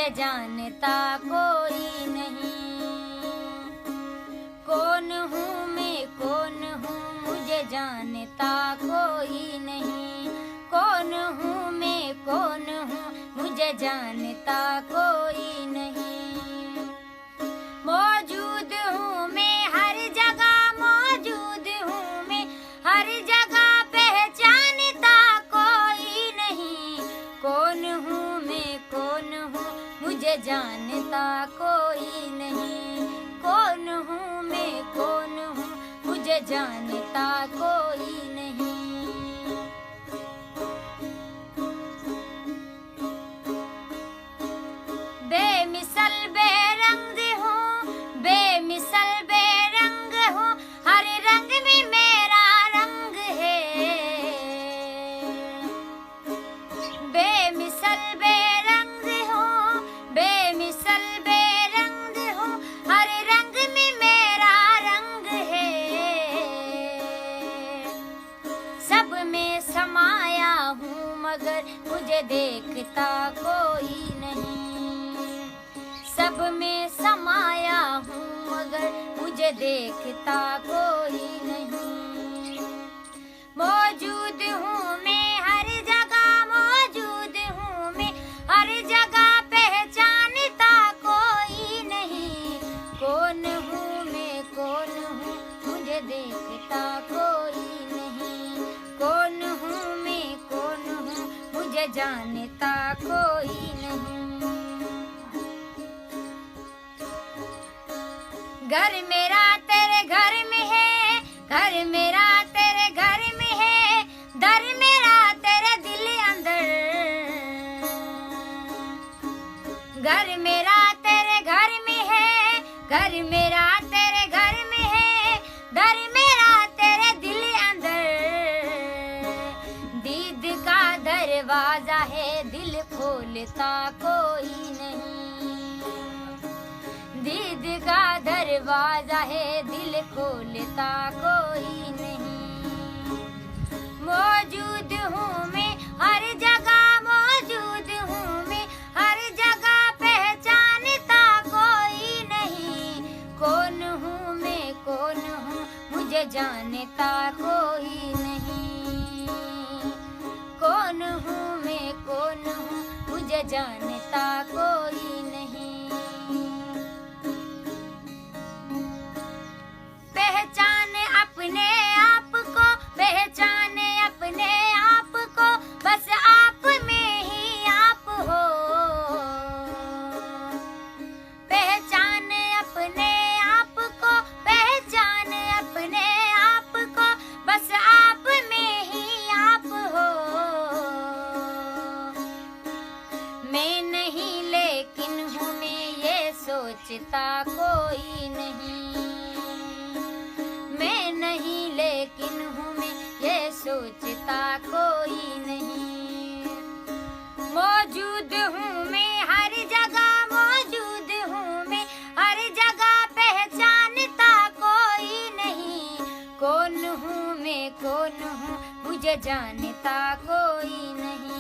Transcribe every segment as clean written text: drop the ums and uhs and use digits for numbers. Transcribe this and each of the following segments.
मुझे जानता कोई नहीं। कौन हूँ मैं, कौन हूँ मुझे जानता कोई नहीं। कौन हूँ मैं, कौन हूँ मुझे जानता कोई नहीं। मौजूद हूँ मैं हर जगह, मौजूद हूँ मैं हर जगह, पहचानता कोई नहीं। कौन हूँ मैं, कौन हूँ मुझे जानता कोई नहीं। कौन हूँ मैं, कौन हूँ मुझे जानता कोई नहीं। बेमिसल बेरंग हूँ, बेमिसल बेरंग हूँ, हर रंग में मेरा रंग है। बेमिसल बेरंग हूँ, बेमिसल बेरंग हूँ, हर रंग में मेरा रंग है। सब में समाया हूँ मगर मुझे देखता कोई नहीं। सब में समाया हूँ मगर मुझे देखता कोई नहीं। मौजूद हूँ मैं हर जगह, मौजूद हूँ मैं हर जगह, पहचानता कोई नहीं। कौन हूँ मैं, कौन हूँ मुझे देखता कोई नहीं। कौन हूँ मैं, कौन हूँ मुझे जानता कोई नहीं। घर मेरा तेरे घर में है, घर मेरा तेरे घर में है, दर मेरा तेरे दिल अंदर। घर मेरा तेरे घर में है, घर मेरा तेरे घर में है, दर मेरा तेरे दिल अंदर। दीद का दरवाजा है, दिल खोलता कोई नहीं। दीद का दरवाजा है, दिल खोलता कोई नहीं। मौजूद हूँ मैं हर जगह, मौजूद हूँ मैं हर जगह, पहचानता कोई नहीं। कौन हूँ मैं, कौन हूँ मुझे जानता कोई नहीं। कौन हूँ मैं, कौन हूँ मुझे जानता कोई नहीं। पहचाने अपने आप को, पहचाने अपने आप को, बस आप में ही आप हो। पहचाने अपने आप को, पहचाने अपने आप को, बस आप में ही आप हो। मैं नहीं लेकिन हूँ मैं, ये सोचता कोई नहीं। मैं नहीं लेकिन हूँ मैं, ये सोचता कोई नहीं। मौजूद हूँ मैं हर जगह, मौजूद हूँ मैं हर जगह, पहचानता कोई नहीं। कौन हूँ मैं, कौन हूँ मुझे जानता कोई नहीं।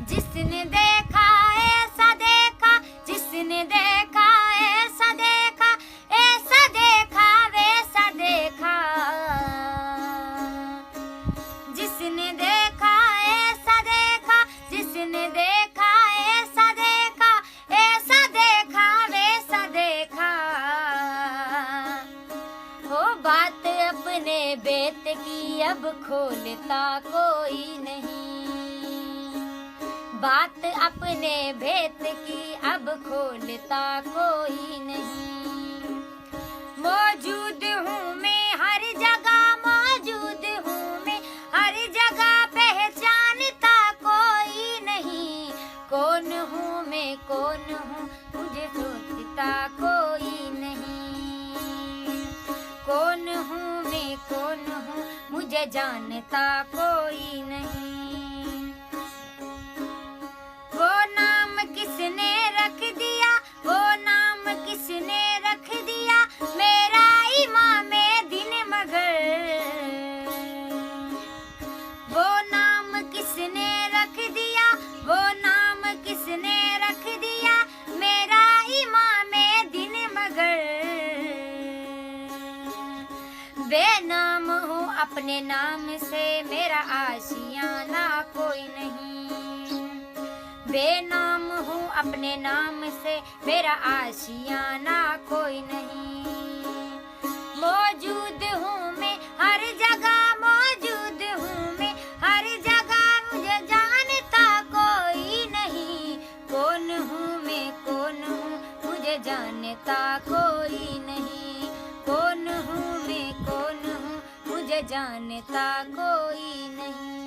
जिसने देखा ऐसा देखा, जिसने देखा ऐसा देखा, ऐसा देखा वैसा देखा। जिसने देखा ऐसा देखा, जिसने देखा ऐसा देखा, ऐसा देखा वैसा देखा। हो बात अपने बेत की अब खोलता कोई नहीं। बात अपने भेद की अब खोलता कोई नहीं। मौजूद हूँ मैं हर जगह, मौजूद हूँ मैं हर जगह, पहचानता कोई नहीं। कौन हूँ मैं, कौन हूँ मुझे सोचता कोई नहीं। कौन हूँ मैं, कौन हूँ मुझे जानता कोई नहीं। वो नाम किसने रख दिया, वो नाम किसने रख दिया, मेरा इमाम दिन मगर। वो नाम किसने रख दिया, वो बेनाम हूँ अपने नाम से, मेरा आशियाना कोई नहीं। बेनाम हूँ अपने नाम से, मेरा आशियाना कोई नहीं। मौजूद हूँ मैं हर जगह, मौजूद हूँ मैं हर जगह, मुझे जानता कोई नहीं। कौन हूँ मैं, कौन हूँ, मुझे जानता कोई नहीं। कौन हूँ मैं, कौन हूँ, मुझे जानता कोई नहीं।